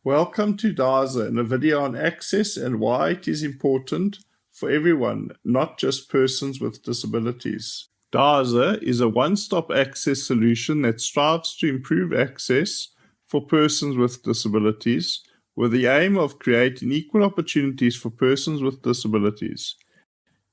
Welcome to DASA and a video on access and why it is important for everyone, not just persons with disabilities. DASA is a one-stop access solution that strives to improve access for persons with disabilities with the aim of creating equal opportunities for persons with disabilities.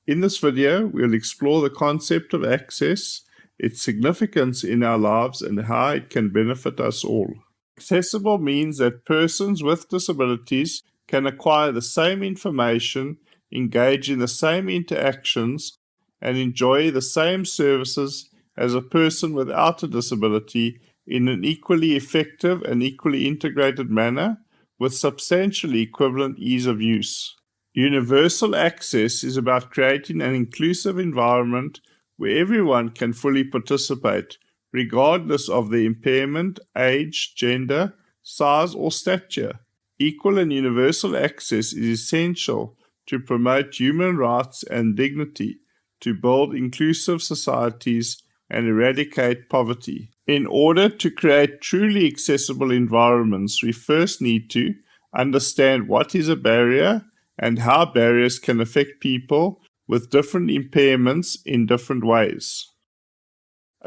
In this video, we'll explore the concept of access, its significance in our lives, and how it can benefit us all. Accessible means that persons with disabilities can acquire the same information, engage in the same interactions, and enjoy the same services as a person without a disability in an equally effective and equally integrated manner with substantially equivalent ease of use. Universal access is about creating an inclusive environment where everyone can fully participate, regardless of their impairment, age, gender, size, or stature. Equal and universal access is essential to promote human rights and dignity, to build inclusive societies, and eradicate poverty. In order to create truly accessible environments, we first need to understand what is a barrier and how barriers can affect people with different impairments in different ways.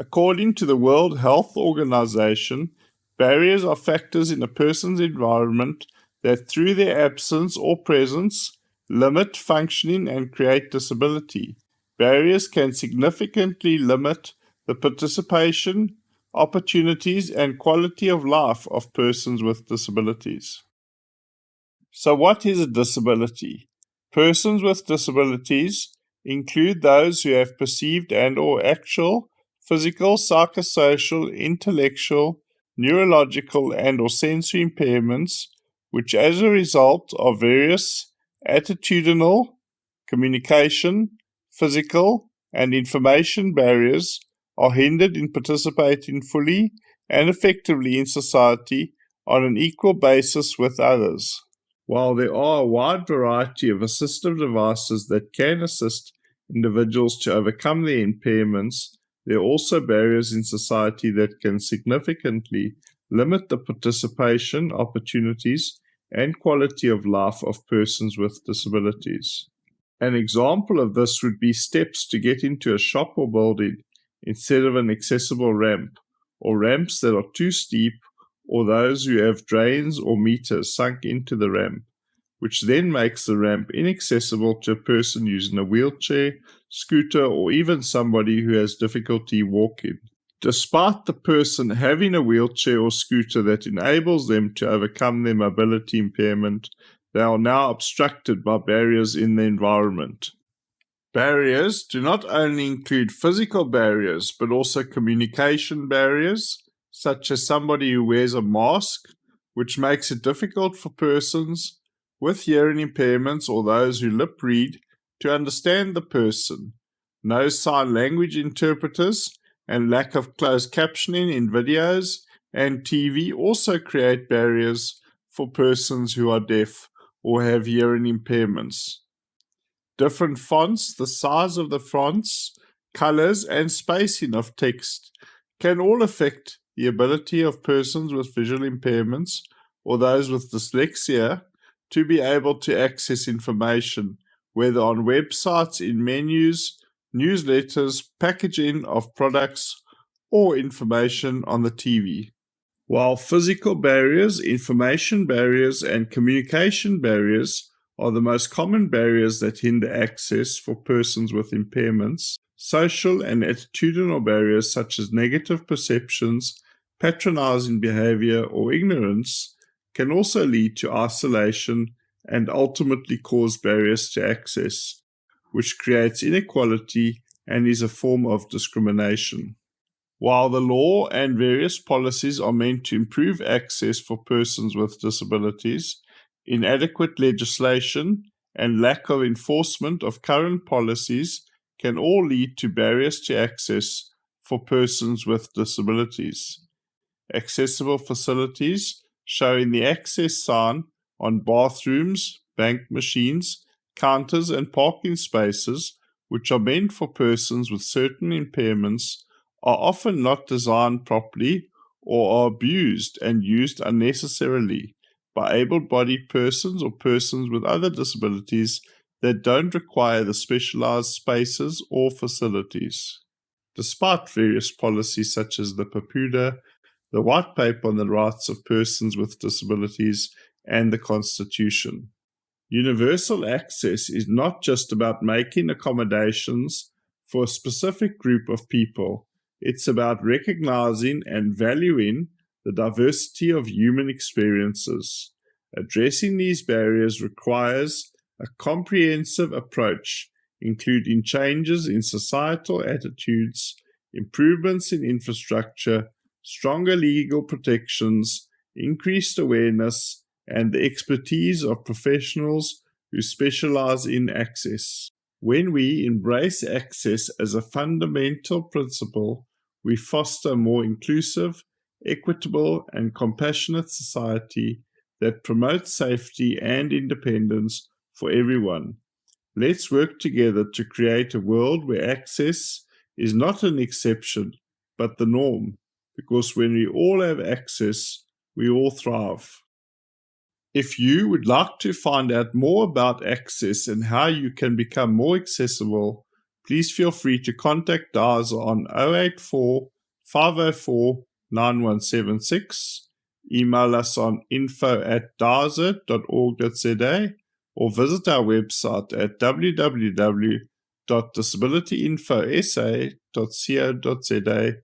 According to the World Health Organization, barriers are factors in a person's environment that, through their absence or presence, limit functioning and create disability. Barriers can significantly limit the participation, opportunities, and quality of life of persons with disabilities. So, what is a disability? Persons with disabilities include those who have perceived and/or actual physical, psychosocial, intellectual, neurological, and/or sensory impairments, which as a result of various attitudinal, communication, physical, and information barriers are hindered in participating fully and effectively in society on an equal basis with others. While there are a wide variety of assistive devices that can assist individuals to overcome their impairments, there are also barriers in society that can significantly limit the participation, opportunities, and quality of life of persons with disabilities. An example of this would be steps to get into a shop or building instead of an accessible ramp, or ramps that are too steep, or those who have drains or meters sunk into the ramp, which then makes the ramp inaccessible to a person using a wheelchair, scooter, or even somebody who has difficulty walking. Despite the person having a wheelchair or scooter that enables them to overcome their mobility impairment, they are now obstructed by barriers in the environment. Barriers do not only include physical barriers, but also communication barriers, such as somebody who wears a mask, which makes it difficult for persons with hearing impairments or those who lip read to understand the person. No sign language interpreters and lack of closed captioning in videos and TV also create barriers for persons who are deaf or have hearing impairments. Different fonts, the size of the fonts, colors, and spacing of text can all affect the ability of persons with visual impairments or those with dyslexia to be able to access information, whether on websites, in menus, newsletters, packaging of products, or information on the TV. While physical barriers, information barriers, and communication barriers are the most common barriers that hinder access for persons with impairments, social and attitudinal barriers such as negative perceptions, patronizing behavior, or ignorance can also lead to isolation and ultimately cause barriers to access, which creates inequality and is a form of discrimination. While the law and various policies are meant to improve access for persons with disabilities, inadequate legislation and lack of enforcement of current policies can all lead to barriers to access for persons with disabilities. Accessible facilities showing the access sign on bathrooms, bank machines, counters, and parking spaces, which are meant for persons with certain impairments, are often not designed properly or are abused and used unnecessarily by able-bodied persons or persons with other disabilities that don't require the specialized spaces or facilities. Despite various policies such as the PAPUDA, the White Paper on the Rights of Persons with Disabilities, and the Constitution, universal access is not just about making accommodations for a specific group of people. It's about recognizing and valuing the diversity of human experiences. Addressing these barriers requires a comprehensive approach, including changes in societal attitudes, improvements in infrastructure, stronger legal protections, increased awareness, and the expertise of professionals who specialize in access. When we embrace access as a fundamental principle, we foster a more inclusive, equitable, and compassionate society that promotes safety and independence for everyone. Let's work together to create a world where access is not an exception, but the norm, because when we all have access, we all thrive. If you would like to find out more about access and how you can become more accessible, please feel free to contact DASA on 084 504 9176, email us on info@dasa.org.za, or visit our website at www.disabilityinfosa.co.za